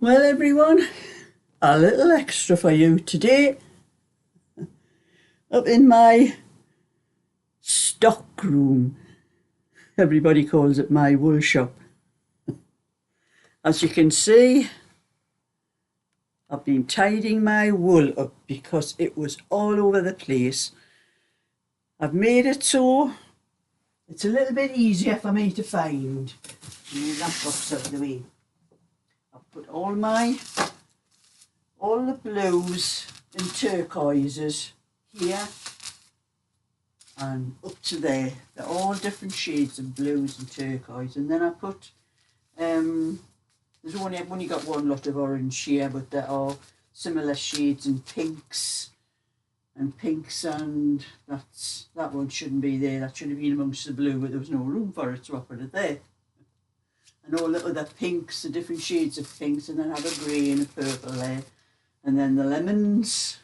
Well everyone, a little extra for you today. Up in my stock room, everybody calls it my wool shop. As you can see, I've been tidying my wool up because it was all over the place. I've made it so it's a little bit easier for me to find. Move that box out of the way. I've put all the blues and turquoises here and up to there. They're all different shades of blues and turquoise. And then I put I've only got one lot of orange here, but there are similar shades in pinks, and that one shouldn't be there. That should have been amongst the blue, but there was no room for it, so I put it there. And all the other pinks, the different shades of pinks, and then I have a grey and a purple there. And then the lemons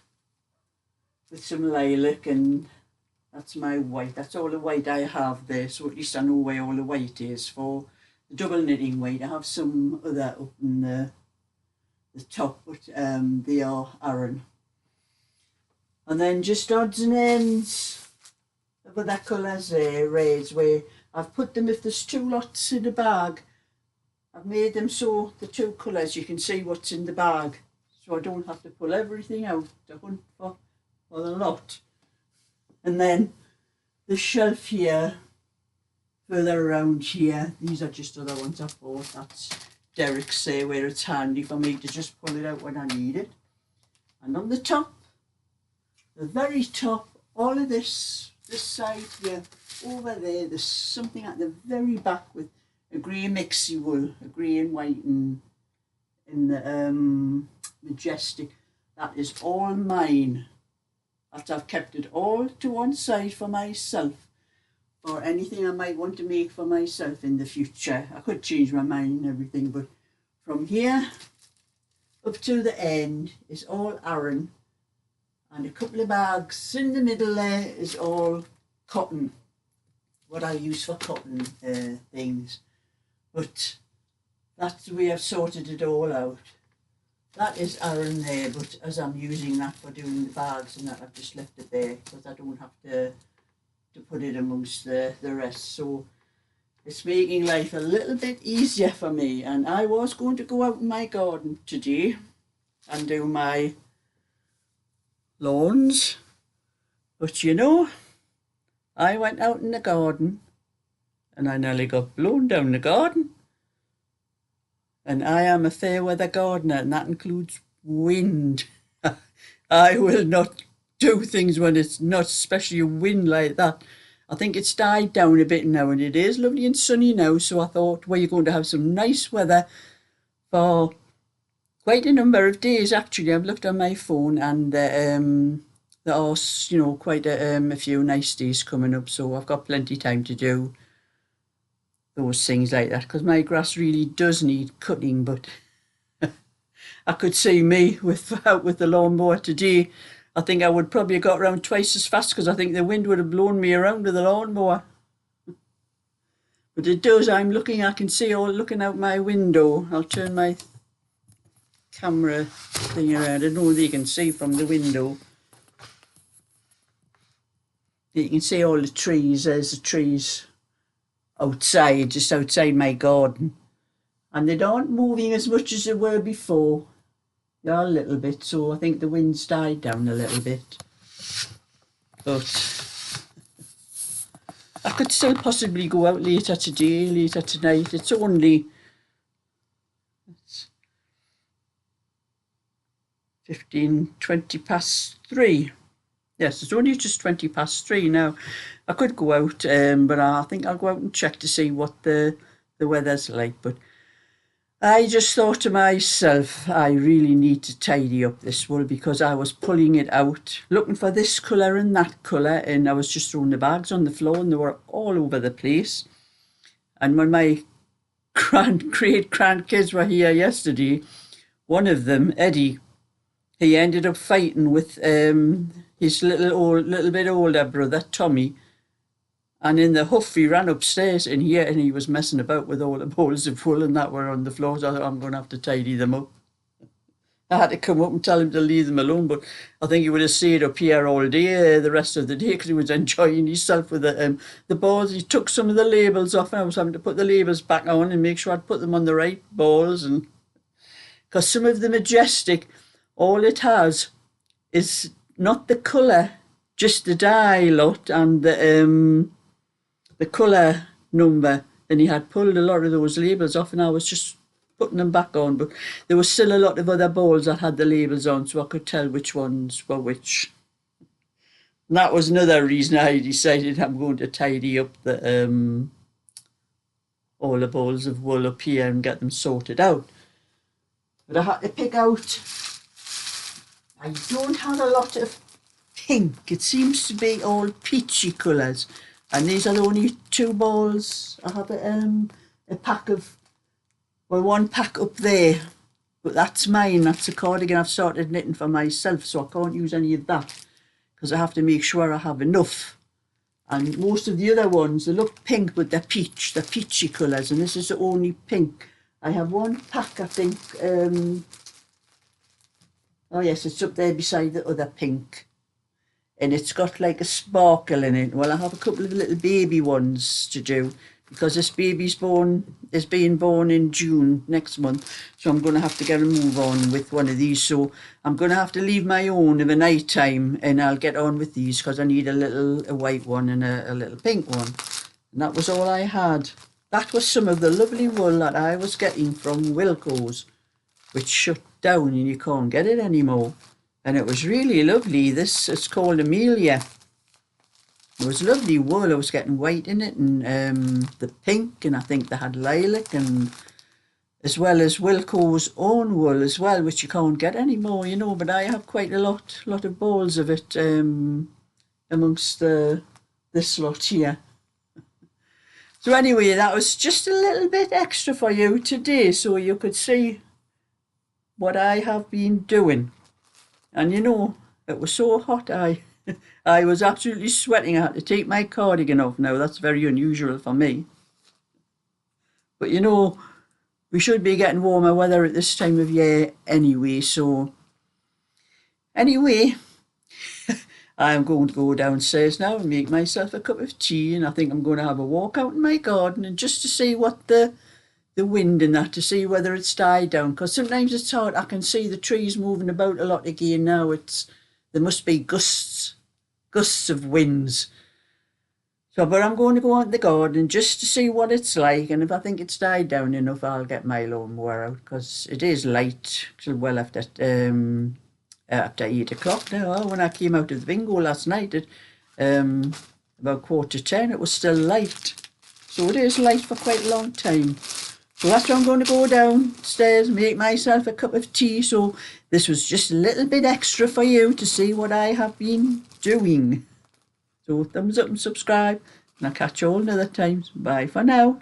with some lilac, and that's my white. That's all the white I have there, so at least I know where all the white is. For the double knitting white, I have some other up in the top, but they are Aran. And then just odds and ends of other colours there, reds, where I've put them, if there's two lots in a bag, I've made them so the two colours you can see what's in the bag, so I don't have to pull everything out to hunt for the lot. And then the shelf here, further around here, these are just other ones I bought. That's Derek's there, where it's handy for me to just pull it out when I need it. And on the top, the very top, all of this side here, over there, there's something at the very back with a grey mixy wool, a grey and white and in the majestic. That is all mine. After I've kept it all to one side for myself, or anything I might want to make for myself in the future. I could change my mind and everything, but from here up to the end is all Aran, and a couple of bags in the middle there is all cotton, what I use for cotton things. But that's the way I've sorted it all out. That is Aran there, but as I'm using that for doing the bags and that, I've just left it there because I don't have to put it amongst the rest. So it's making life a little bit easier for me. And I was going to go out in my garden today and do my lawns, but you know, I went out in the garden and I nearly got blown down the garden. And I am a fair weather gardener, and that includes wind. I will not do things when it's not, especially a wind like that. I think it's died down a bit now, and it is lovely and sunny now, so I thought, well, you're going to have some nice weather for quite a number of days. Actually, I've looked on my phone, and there are, you know, quite a few nice days coming up, so I've got plenty of time to do those things like that, because my grass really does need cutting. But I could see me out with the lawnmower today. I think I would probably have got around twice as fast, because I think the wind would have blown me around with the lawnmower. But it does. I can see looking out my window. I'll turn my camera thing around. I don't know whether you can see from the window. You can see all the trees. There's the trees outside, just outside my garden, and they aren't moving as much as they were before. They are a little bit, so I think the wind's died down a little bit, but I could still possibly go out later today, later tonight. It's only 20 past 3. Yes, it's only just 20 past 3 now. I could go out, but I think I'll go out and check to see what the weather's like. But I just thought to myself, I really need to tidy up this wool, because I was pulling it out, looking for this colour and that colour, and I was just throwing the bags on the floor, and they were all over the place. And when my great grandkids were here yesterday, one of them, Eddie, he ended up fighting with his little bit older brother, Tommy. And in the huff, he ran upstairs in here, and he was messing about with all the balls of wool and that were on the floor. So I thought, I'm going to have to tidy them up. I had to come up and tell him to leave them alone, but I think he would have stayed up here all day, the rest of the day, because he was enjoying himself with the balls. He took some of the labels off, and I was having to put the labels back on and make sure I'd put them on the right balls. And because some of the Majestic, all it has is not the colour, just the die lot and the colour number. And he had pulled a lot of those labels off, and I was just putting them back on, but there was still a lot of other balls that had the labels on, so I could tell which ones were which. And that was another reason I decided I'm going to tidy up the all the balls of wool up here and get them sorted out. But I had to pick out, I don't have a lot of pink. It seems to be all peachy colours, and these are the only 2 balls. I have a pack of, well, 1 pack up there, but that's mine. That's a cardigan I've started knitting for myself, so I can't use any of that because I have to make sure I have enough. And most of the other ones, they look pink, but they're peachy colours, and this is the only pink. I have 1 pack, I think. Oh yes, it's up there beside the other pink, and it's got like a sparkle in it. Well, I have a couple of little baby ones to do, because this baby's being born in June next month, so I'm going to have to get a move on with one of these. So I'm going to have to leave my own in the night time, and I'll get on with these because I need a white one and a little pink one. And that was all I had. That was some of the lovely wool that I was getting from Wilko's, which shut down and you can't get it anymore. And it was really lovely. This is called Amelia. It was lovely wool. I was getting white in it, and the pink, and I think they had lilac, and as well as Wilko's own wool as well, which you can't get anymore, you know. But I have quite a lot of balls of it amongst this lot here. So anyway, that was just a little bit extra for you today, so you could see what I have been doing. And you know, it was so hot, I was absolutely sweating. I had to take my cardigan off now. That's very unusual for me. But you know, we should be getting warmer weather at this time of year anyway. So anyway, I'm going to go downstairs now and make myself a cup of tea, and I think I'm going to have a walk out in my garden, and just to see what the wind and that, to see whether it's died down, because sometimes it's hard. I can see the trees moving about a lot again now. There must be gusts of winds. So, but I'm going to go out in the garden just to see what it's like, and if I think it's died down enough, I'll get my lawnmower out, because it is light till well after 8 o'clock now. When I came out of the bingo last night at about 9:45, it was still light. So it is light for quite a long time. So that's why I'm going to go downstairs, make myself a cup of tea. So this was just a little bit extra for you to see what I have been doing. So thumbs up and subscribe, and I'll catch you all another time. Bye for now.